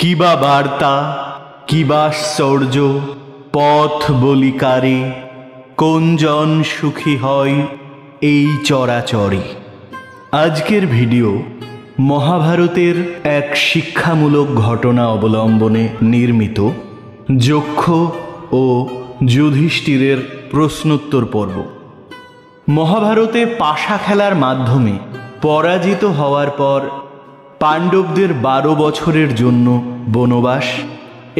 কিবা বার্তা কিবা আশ্চর্য পথ বলিকারে, কোন জন সুখী হয় এই চরাচরে। আজকের ভিডিও মহাভারতের এক শিক্ষামূলক ঘটনা অবলম্বনে নির্মিত যক্ষ ও যুধিষ্ঠিরের প্রশ্নোত্তর পর্ব। মহাভারতে পাশা খেলার মাধ্যমে পরাজিত হওয়ার পর পাণ্ডবদের 12 বছরের জন্য বনবাস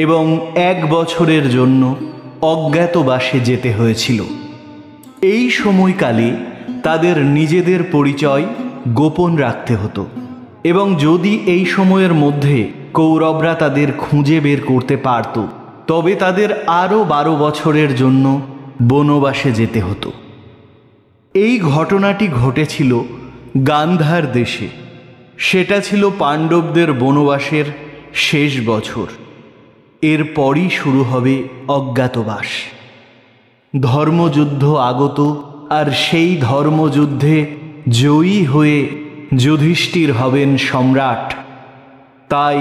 এবং 1 বছরের জন্য অজ্ঞাতবাসে যেতে হয়েছিল। এই সময়কালে তাদের নিজেদের পরিচয় গোপন রাখতে হতো এবং যদি এই সময়ের মধ্যে কৌরবরা তাদের খুঁজে বের করতে পারত তবে তাদের আরও 12 বছরের জন্য বনবাসে যেতে হতো। এই ঘটনাটি ঘটেছিল গান্ধার দেশে। সেটা ছিল পাণ্ডবদের বনবাসের শেষ বছর। এরপরই শুরু হবে অজ্ঞাতবাস। ধর্মযুদ্ধ আগত, আর সেই ধর্মযুদ্ধে জয়ী হয়ে যুধিষ্ঠির হবেন সম্রাট। তাই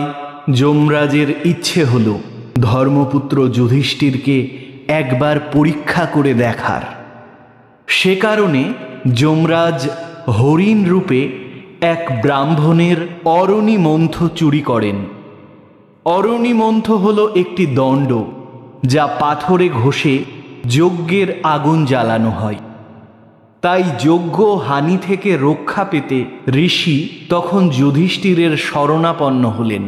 যমরাজের ইচ্ছে হল ধর্মপুত্র যুধিষ্ঠিরকে একবার পরীক্ষা করে দেখার। সে কারণে যমরাজ হরিণ রূপে এক ব্রাহ্মণের অরণিমন্থ চুরি করেন। অরণিমন্থ হল একটি দণ্ড যা পাথরে ঘষে যজ্ঞের আগুন জ্বালানো হয়। তাই যজ্ঞ হানি থেকে রক্ষা পেতে ঋষি তখন যুধিষ্ঠিরের শরণাপন্ন হলেন।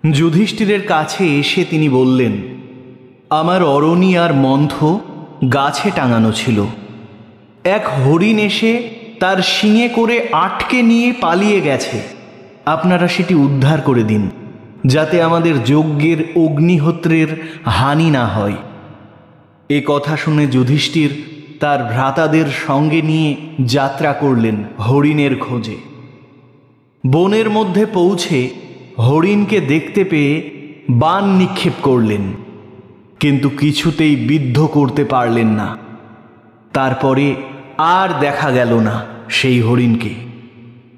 যুধিষ্ঠিরের কাছে এসে তিনি বললেন, আমার অরণি আর মন্থ গাছে টাঙানো ছিল। এক হরিণ এসে তার শিঙে করে আটকে নিয়ে পালিয়ে গেছে। আপনারা সেটি উদ্ধার করে দিন, যাতে আমাদের যজ্ঞের অগ্নিহোত্রের হানি না হয়। এ কথা শুনে যুধিষ্ঠির তার ভ্রাতাদের সঙ্গে নিয়ে যাত্রা করলেন হরিণের খোঁজে। বনের মধ্যে পৌঁছে হরিণকে দেখতে পেয়ে বাণ নিক্ষেপ করলেন, কিন্তু কিছুতেই বিদ্ধ করতে পারলেন না। তারপরে আর দেখা গেল না সেই হরিণকে।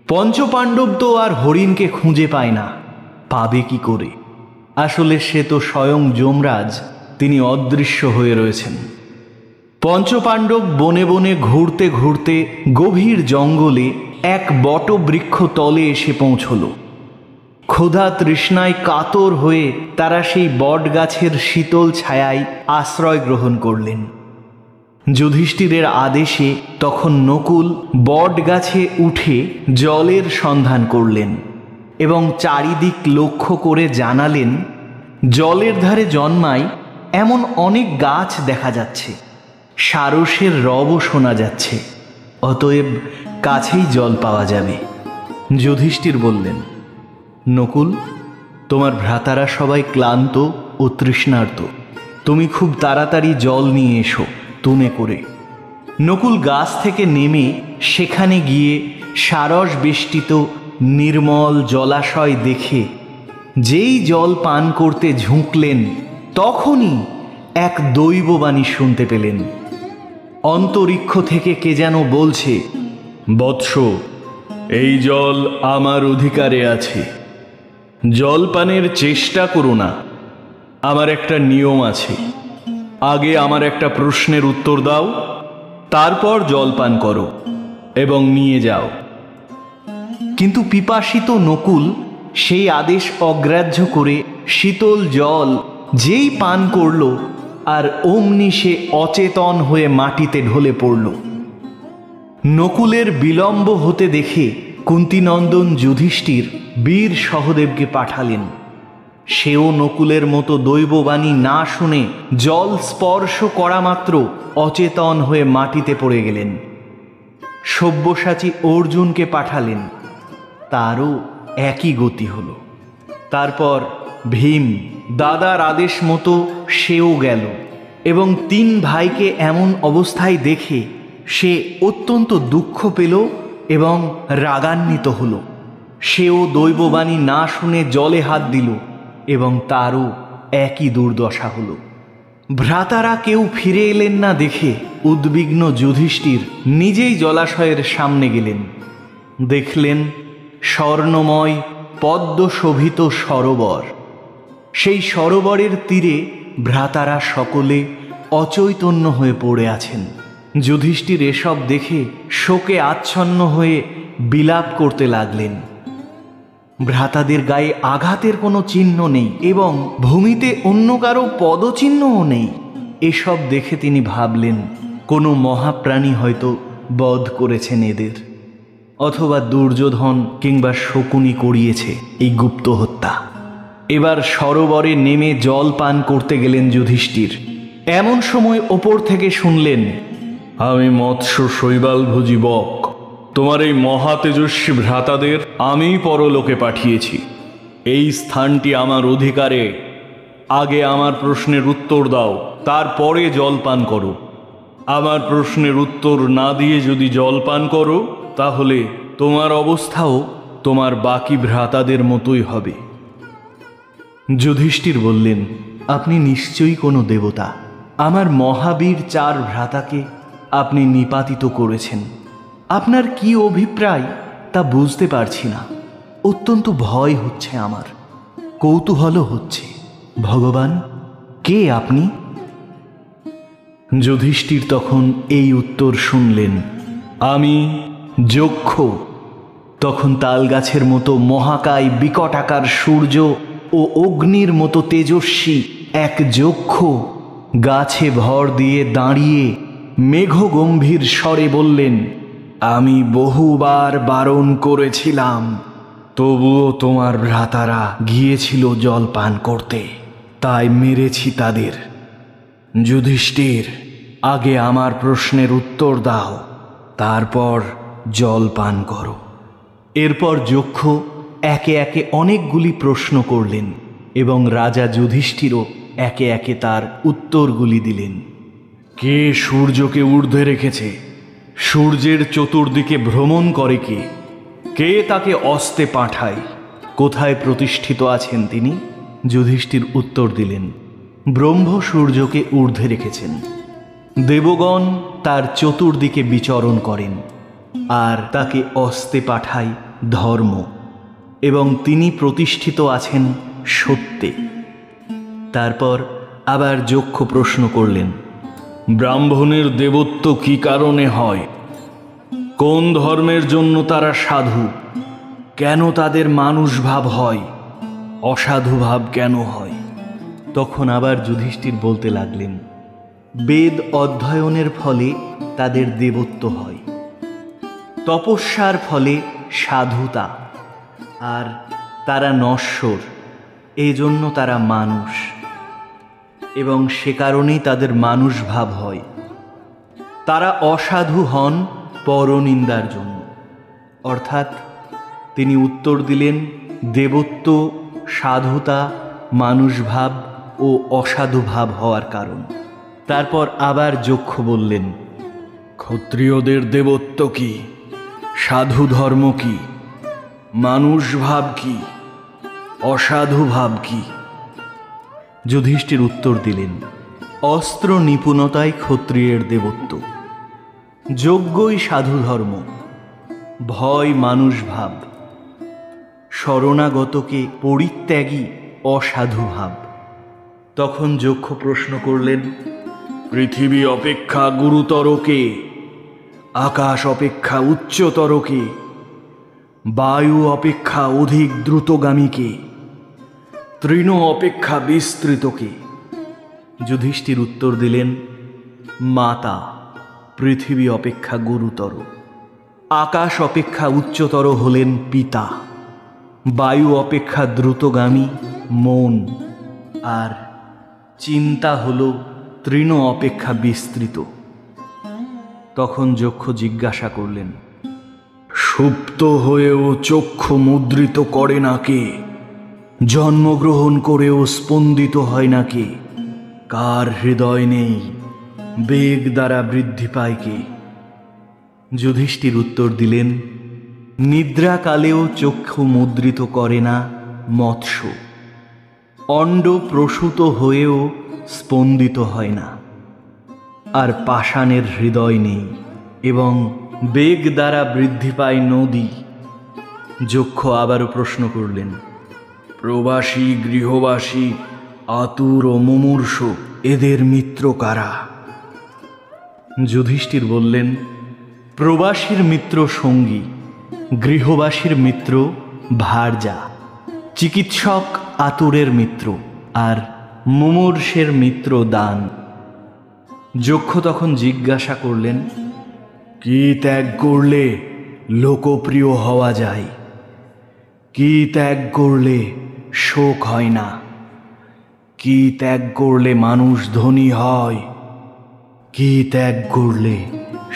পঞ্চপাণ্ডব তো আর হরিণকে খুঁজে পায় না, পাবে কি করে? আসলে সে তো স্বয়ং যমরাজ, তিনি অদৃশ্য হয়ে রয়েছেন। পঞ্চপাণ্ডব বনে বনে ঘুরতে ঘুরতে গভীর জঙ্গলে এক বটবৃক্ষ তলে এসে পৌঁছল। ক্ষুধা তৃষ্ণায় কাতর হয়ে তারা সেই বট গাছের শীতল ছায়ায় আশ্রয় গ্রহণ করলেন। যুধিষ্ঠিরের আদেশে তখন নকুল বট গাছে উঠে জলের সন্ধান করলেন এবং চারিদিক লক্ষ্য করে জানালেন, জলের ধারে জন্মায় এমন অনেক গাছ দেখা যাচ্ছে, সারসের রবও শোনা যাচ্ছে, অতএব কাছেই জল পাওয়া যাবে। যুধিষ্ঠির বললেন, নকুল, তোমার ভ্রাতারা সবাই ক্লান্ত ও তৃষ্ণার্ত, তুমি খুব তাড়াতাড়ি জল নিয়ে এসো তুনে করে। নকুল গাছ থেকে নেমে সেখানে গিয়ে সারস বেষ্টিত নির্মল জলাশয় দেখে যেই জল পান করতে ঝুঁকলেন, তখনই এক দৈববাণী শুনতে পেলেন। অন্তরিক্ষ থেকে কে যেন বলছে, বৎস, এই জল আমার অধিকারে আছে, জল পানের চেষ্টা করো না। আমার একটা নিয়ম আছে, আগে আমার একটা প্রশ্নের উত্তর দাও, তারপর জল পান করো এবং নিয়ে যাও। কিন্তু পিপাসিত নকুল সেই আদেশ অগ্রাহ্য করে শীতল জল যেই পান করল, আর অমনি সে অচেতন হয়ে মাটিতে ঢলে পড়ল। নকুলের বিলম্ব হতে দেখে কুন্তিনন্দন যুধিষ্ঠির বীর সহদেবকে পাঠালেন। সেও নকুলের মতো দৈববাণী না শুনে জল স্পর্শ করা মাত্র অচেতন হয়ে মাটিতে পড়ে গেলেন। সব্যসাচী অর্জুনকে পাঠালেন, তারও একই গতি হল। তারপর ভীম দাদার আদেশ মতো সেও গেল এবং 3 ভাইকে এমন অবস্থায় দেখে সে অত্যন্ত দুঃখ পেল এবং রাগান্বিত হল। সেও দৈববাণী না শুনে জলে হাত দিল এবং তারও একই দুর্দশা হল। ভ্রাতারা কেউ ফিরে এলেন না দেখে উদ্বিগ্ন যুধিষ্ঠির নিজেই জলাশয়ের সামনে গেলেন। দেখলেন স্বর্ণময় পদ্ম শোভিত সরোবর, সেই সরোবরের তীরে ভ্রাতারা সকলে অচৈতন্য হয়ে পড়ে আছেন। যুধিষ্ঠির এসব দেখে শোকে আচ্ছন্ন হয়ে বিলাপ করতে লাগলেন। ভ্রাতাদের গায়ে আঘাতের কোনো চিহ্ন নেই এবং ভূমিতে অন্য কারো পদচিহ্নও নেই। এসব দেখে তিনি ভাবলেন, কোনো মহাপ্রাণী হয়তো বধ করেছেন এদের, অথবা দুর্যোধন কিংবা শকুনি করিয়েছে এই গুপ্ত হত্যা। এবার সরোবরে নেমে জল পান করতে গেলেন যুধিষ্ঠির। এমন সময় ওপর থেকে শুনলেন, আমি মৎস্য শৈবালভোজী বক, তোমার এই মহা তেজস্বী ভ্রাতাদের আমি পরলোকে পাঠিয়েছি। এই স্থানটি আমার অধিকারে। আগে আমার প্রশ্নের উত্তর দাও, তারপরে জল পান করো। আমার প্রশ্নের উত্তর না দিয়ে যদি জল পান করো, তাহলে তোমার অবস্থাও তোমার বাকি ভ্রাতাদের মতোই হবে। যুধিষ্ঠির বললেন, আপনি নিশ্চয়ই কোনো দেবতা। আমার মহাবীর 4 ভ্রাতাকে আপনি নিপাতিত করেছেন। আপনার কি অভিপ্রায় তা বুঝতে পারছি না। অত্যন্ত ভয় হচ্ছে আমার, কৌতূহলও হচ্ছে। ভগবান, কে আপনি? যুধিষ্ঠির তখন এই উত্তর শুনলেন, আমি যক্ষ। তখন তালগাছের মতো মহাকায় বিকটাকার সূর্য ও অগ্নির মতো তেজস্বী এক যক্ষ গাছে ভর দিয়ে দাঁড়িয়ে মেঘগম্ভীর স্বরে বললেন, আমি বহুবার বারণ করেছিলাম, তবুও তোমার ভ্রাতারা গিয়েছিল জল পান করতে, তাই মেরেছি তাদের। যুধিষ্ঠির, আগে আমার প্রশ্নের উত্তর দাও, তারপর জল পান করো। এরপর যক্ষ একে একে অনেকগুলি প্রশ্ন করলেন এবং রাজা যুধিষ্ঠিরও একে একে তার উত্তরগুলি দিলেন। কে সূর্যকে ঊর্ধ্বে রেখেছে? সূর্যের চতুর্দিকে ভ্রমণ করে কে? কে তাকে অস্তে পাঠায়? কোথায় প্রতিষ্ঠিত আছেন তিনি? যুধিষ্ঠির উত্তর দিলেন, ব্রহ্ম সূর্যকে ঊর্ধ্বে রেখেছেন। দেবগণ তার চতুর্দিকে বিচরণ করেন, আর তাকে অস্তে পাঠায় ধর্ম, এবং তিনি প্রতিষ্ঠিত আছেন সত্যে। তারপর আবার যক্ষ প্রশ্ন করলেন, ব্রাহ্মণের দেবত্ব কি কারণে হয়? কোন ধর্মের জন্য তারা সাধু? কেন তাদের মানুষ ভাব হয়? অসাধু ভাব কেন হয়? তখন আবার যুধিষ্ঠির বলতে লাগলেন, বেদ অধ্যয়নের ফলে তাদের দেবত্ব হয়, তপস্যার ফলে সাধুতা, আর তারা নশ্বর, এই জন্য তারা মানুষ, এবং সে কারণেই তাদের মানুষ ভাব হয়। তারা অসাধু হন পরনিন্দার জন্য। অর্থাৎ তিনি উত্তর দিলেন, দেবত্ব, সাধুতা, মানুষ ভাব ও অসাধু ভাব হওয়ার কারণ। তারপর আবার যক্ষ বললেন, ক্ষত্রিয়দের দেবত্ব কি? সাধু ধর্ম কি? মানুষ ভাব কি? অসাধু ভাব কি? যুধিষ্ঠির উত্তর দিলেন, অস্ত্র নিপুণতাই ক্ষত্রিয়ের দেবত্ব, যজ্ঞই সাধু ধর্ম, ভয় মানুষ ভাব, শরণাগতকে পরিত্যাগী অসাধু ভাব। তখন যক্ষ প্রশ্ন করলেন, পৃথিবী অপেক্ষা গুরুতর কে? আকাশ অপেক্ষা উচ্চতর কে? বায়ু অপেক্ষা অধিক দ্রুতগামী কে? তৃণ অপেক্ষা বিস্তৃত কে? যুধিষ্ঠির উত্তর দিলেন, মাতা পৃথিবী অপেক্ষা গুরুতর, আকাশ অপেক্ষা উচ্চতর হলেন পিতা, বায়ু অপেক্ষা দ্রুতগামী মন, আর চিন্তা হল তৃণ অপেক্ষা বিস্তৃত। তখন যক্ষ জিজ্ঞাসা করলেন, সুপ্ত হয়েও চক্ষু মুদ্রিত করে না কে? জন্মগ্রহণ করেও স্পন্দিত হয় না কে? কার হৃদয় নেই, বেগ দ্বারা বৃদ্ধি পায় কে? যুধিষ্ঠির উত্তর দিলেন, নিদ্রাকালেও চক্ষু মুদ্রিত করে না মৎস্য, অণ্ড প্রসূত হয়েও স্পন্দিত হয় না, আর পাষাণের হৃদয় নেই এবং বেগ দ্বারা বৃদ্ধি পায় নদী। যক্ষ আবারও প্রশ্ন করলেন, প্রবাসী, গৃহবাসী, আতুর ও মুমূর্ষ, এদের মিত্র কারা? যুধিষ্ঠির বললেন, প্রবাসীর মিত্র সঙ্গী, গৃহবাসীর মিত্র ভার্যা, চিকিৎসক আতুরের মিত্র, আর মুমূর্ষের মিত্র দান। যক্ষ তখন জিজ্ঞাসা করলেন, কি ত্যাগ করলে লোকপ্রিয় হওয়া যায়? কি ত্যাগ করলে শোক হয় না? কি ত্যাগ করলে মানুষ ধনী হয়? কি ত্যাগ করলে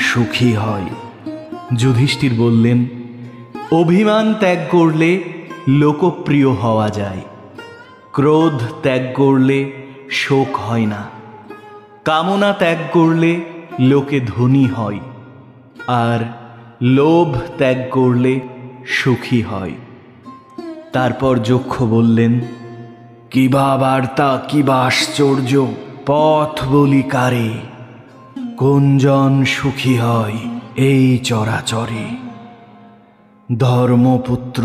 সুখী হয়? যুধিষ্ঠির বললেন, অভিমান ত্যাগ করলে লোকপ্রিয় হওয়া যায়, ক্রোধ ত্যাগ করলে শোক হয় না, কামনা ত্যাগ করলে লোকে ধনী হয়, আর লোভ ত্যাগ করলে সুখী হয়। তারপর যক্ষ বললেন, কিবা বার্তা, কিবা আশ্চর্য, পথ বলি কারে? কোনজন সুখী হয় এই চরাচরে? ধর্মপুত্র,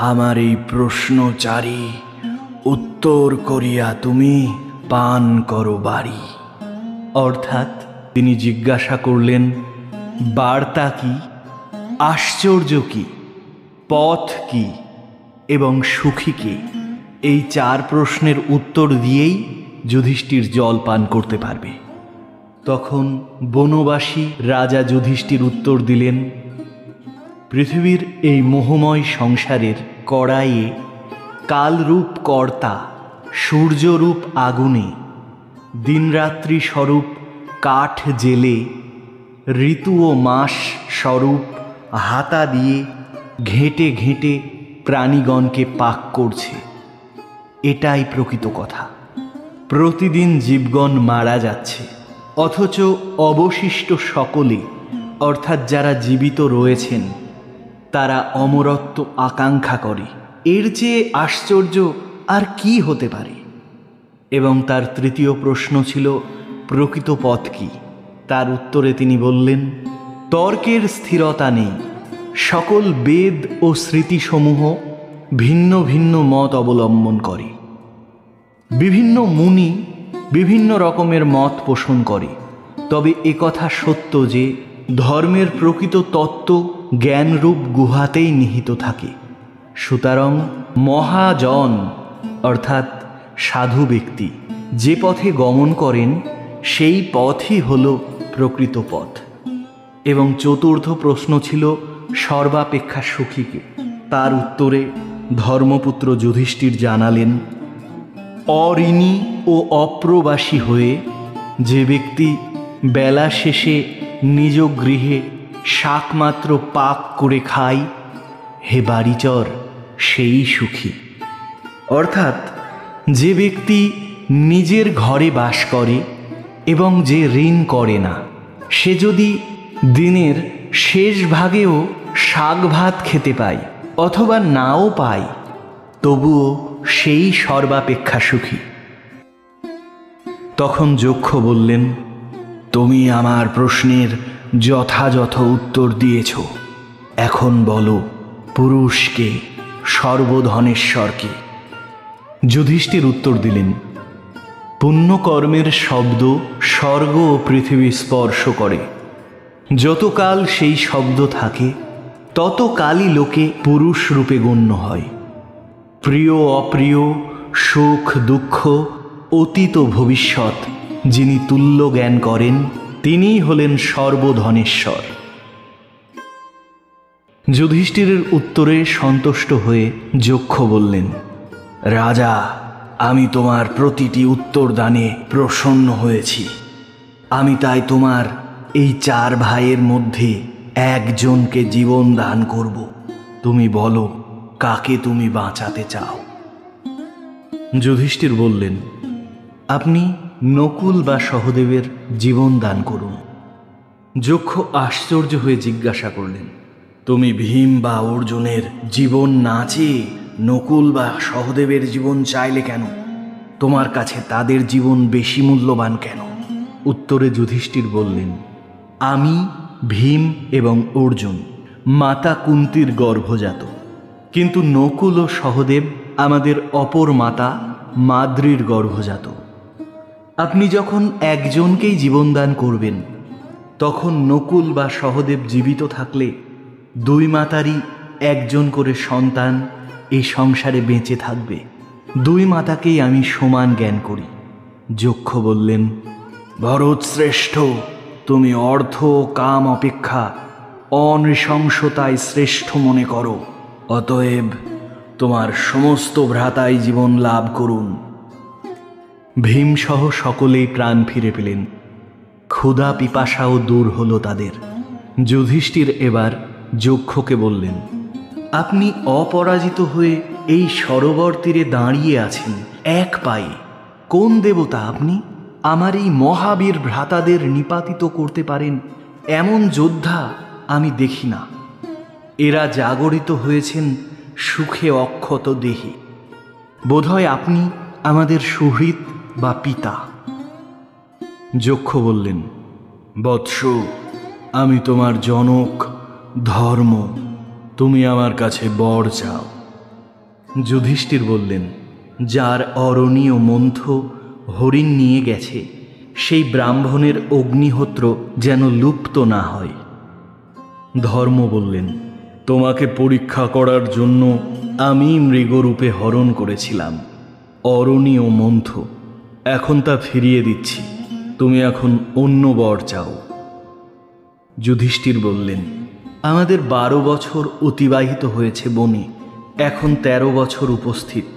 আমার এই প্রশ্নচারী উত্তর করিয়া তুমি পান করো বাড়ি। অর্থাৎ তিনি জিজ্ঞাসা করলেন, বার্তা কি, আশ্চর্য কি, পথ কি এবং সুখী কে? এই 4 প্রশ্নের উত্তর দিয়েই যুধিষ্ঠির জল পান করতে পারবে। তখন বনবাসী রাজা যুধিষ্ঠির উত্তর দিলেন, পৃথিবীর এই মোহময় সংসারের কড়াইয়ে কালরূপ কর্তা, সূর্যরূপ আগুনে, দিনরাত্রি স্বরূপ কাঠ জেলে, ঋতু ও মাস স্বরূপ হাতা দিয়ে ঘেঁটে ঘেঁটে প্রাণীগণকে পাক করছে। এটাই প্রকৃত কথা। প্রতিদিন জীবগণ মারা যাচ্ছে, অথচ অবশিষ্ট সকলে, অর্থাৎ যারা জীবিত রয়েছেন, তারা অমরত্ব আকাঙ্ক্ষা করে। এর চেয়ে আশ্চর্য আর কি হতে পারে? এবং তার তৃতীয় প্রশ্ন ছিল, প্রকৃত পথ কি? তার উত্তরে তিনি বললেন, তর্কের স্থিরতা নেই। সকল বেদ ও স্মৃতিসমূহ ভিন্ন ভিন্ন মত অবলম্বন করে। বিভিন্ন মুনি বিভিন্ন রকমের মত পোষণ করে, তবে একথা সত্য যে ধর্মের প্রকৃত তত্ত্ব জ্ঞানরূপ গুহাতেই নিহিত থাকে। সুতরাং মহাজন অর্থাৎ সাধু ব্যক্তি যে পথে গমন করেন, সেই পথই হল প্রকৃত পথ। এবং চতুর্থ প্রশ্ন ছিল, সর্বাপেক্ষা সুখীকে? তার উত্তরে ধর্মপুত্র যুধিষ্ঠির জানালেন, অঋণী ও অপ্রবাসী হয়ে যে ব্যক্তি বেলা শেষে নিজ গৃহে শাকমাত্র পাক করে খায়, হে বাড়িচর, সেই সুখী। অর্থাৎ যে ব্যক্তি নিজের ঘরে বাস করে এবং যে ঋণ করে না, সে যদি দিনের শেষ ভাগেও শাক ভাত খেতে পায় অথবা নাও পায়, তবুও সেই সর্বাপেক্ষা সুখী। তখন যক্ষ বললেন, তুমি আমার প্রশ্নের যথাযথ উত্তর দিয়েছ। এখন বলো, পুরুষকে, সর্বধনেশ্বরকে? যুধিষ্ঠির উত্তর দিলেন, পুণ্যকর্মের শব্দ স্বর্গ ও পৃথিবী স্পর্শ করে। যতকাল সেই শব্দ থাকে, ততকালই লোকে পুরুষ রূপে গণ্য হয়। প্রিয় অপ্রিয়, সুখ দুঃখ, অতীত ভবিষ্যৎ যিনি তুল্য জ্ঞান করেন, তিনিই হলেন সর্বধনেশ্বর। যুধিষ্ঠিরের উত্তরে সন্তুষ্ট হয়ে যক্ষ বললেন, রাজা, আমি তোমার প্রতিটি উত্তর দানে প্রসন্ন হয়েছি। আমি তাই তোমার এই 4 ভাইয়ের মধ্যে একজনকে জীবন দান করব। তুমি বলো, কাকে তুমি বাঁচাতে চাও? যুধিষ্ঠির বললেন, আপনি নকুল বা সহদেবের জীবন দান করুন। যক্ষ আশ্চর্য হয়ে জিজ্ঞাসা করলেন, তুমি ভীম বা অর্জুনের জীবন না চেয়ে নকুল বা সহদেবের জীবন চাইলে কেন? তোমার কাছে তাদের জীবন বেশি মূল্যবান কেন? উত্তরে যুধিষ্ঠির বললেন, আমি ভীম এবং অর্জুন মাতা কুন্তির গর্ভজাত, কিন্তু নকুল ও সহদেব আমাদের অপর মাতা মাদ্রির গর্ভজাত। আপনি যখন একজনকেই জীবনদান করবেন, তখন নকুল বা সহদেব জীবিত থাকলে দুই মাতারই একজন করে সন্তান এই সংসারে বেঁচে থাকবে। দুই মাতাকেই আমি সমান জ্ঞান করি। যক্ষ বললেন, ভরত শ্রেষ্ঠ, তুমি অর্থ কাম অপেক্ষা অনৃশংসতায় শ্রেষ্ঠ মনে করো। অতএব তোমার সমস্ত ভ্রাতাই জীবন লাভ করুন। ভীমসহ সকলেই প্রাণ ফিরে পেলেন। ক্ষুধা পিপাসাও দূর হলো তাদের। যুধিষ্ঠির এবার যক্ষকে বললেন, আপনি অপরাজিত হয়ে এই সরোবর তীরে দাঁড়িয়ে আছেন এক পায়ে। কোন দেবতা আপনি? আমার এই মহাবীর ভ্রাতাদের নিপাতিত করতে পারেন এমন যোদ্ধা আমি দেখি না। এরা জাগরিত হয়েছেন সুখে অক্ষত দেহে। বোধহয় আপনি আমাদের সুহৃদ বা পিতা। যক্ষ বললেন, বৎস, আমি তোমার জনক ধর্ম, তুমি আমার কাছে বর চাও। যুধিষ্ঠির বললেন, যার অরণি ও মন্থ হরিণ নিয়ে গেছে, সেই ব্রাহ্মণের অগ্নিহোত্র যেন লুপ্ত না হয়। ধর্ম বললেন, তোমাকে পরীক্ষা করার জন্য আমি মৃগরূপে হরণ করেছিলাম অরণি ও মন্থ, এখন তা ফিরিয়ে দিচ্ছি। তুমি এখন অন্য বর চাও। যুধিষ্ঠির বললেন, আমাদের 12 বছর অতিবাহিত হয়েছে বনে, এখন 13 বছর উপস্থিত।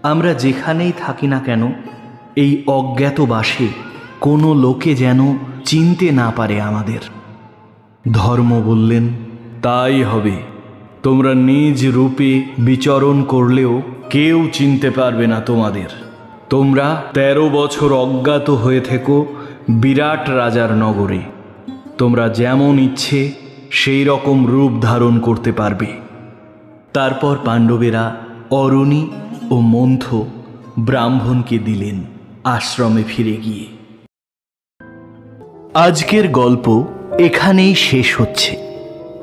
আমরা যেখানেই থাকি না কেন, এই অজ্ঞাতবাসে কোনো লোকে যেন চিনতে না পারে আমাদের। ধর্ম বললেন, তাই হবে। তোমরা নিজ রূপে বিচরণ করলেও কেউ চিনতে পারবে না তোমাদের। তোমরা 13 বছর অজ্ঞাত হয়ে থেকো বিরাট রাজার নগরে। তোমরা যেমন ইচ্ছে সেই রকম রূপ ধারণ করতে পারবে। তারপর পাণ্ডবেরা অরণি ও মন্থ ব্রাহ্মণকে দিলেন আশ্রমে ফিরে গিয়ে। আজকের গল্প এখানেই শেষ হচ্ছে।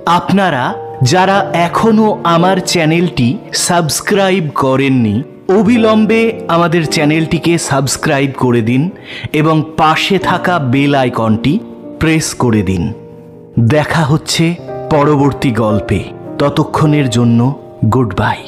আপনারা যারা এখনো আমার চ্যানেলটি সাবস্ক্রাইব করেননি, অবিলম্বে আমাদের চ্যানেলটিকে সাবস্ক্রাইব করে দিন এবং পাশে থাকা বেল আইকনটি প্রেস করে দিন। দেখা হচ্ছে পরবর্তী গল্পে। ততক্ষণের জন্য গুড বাই।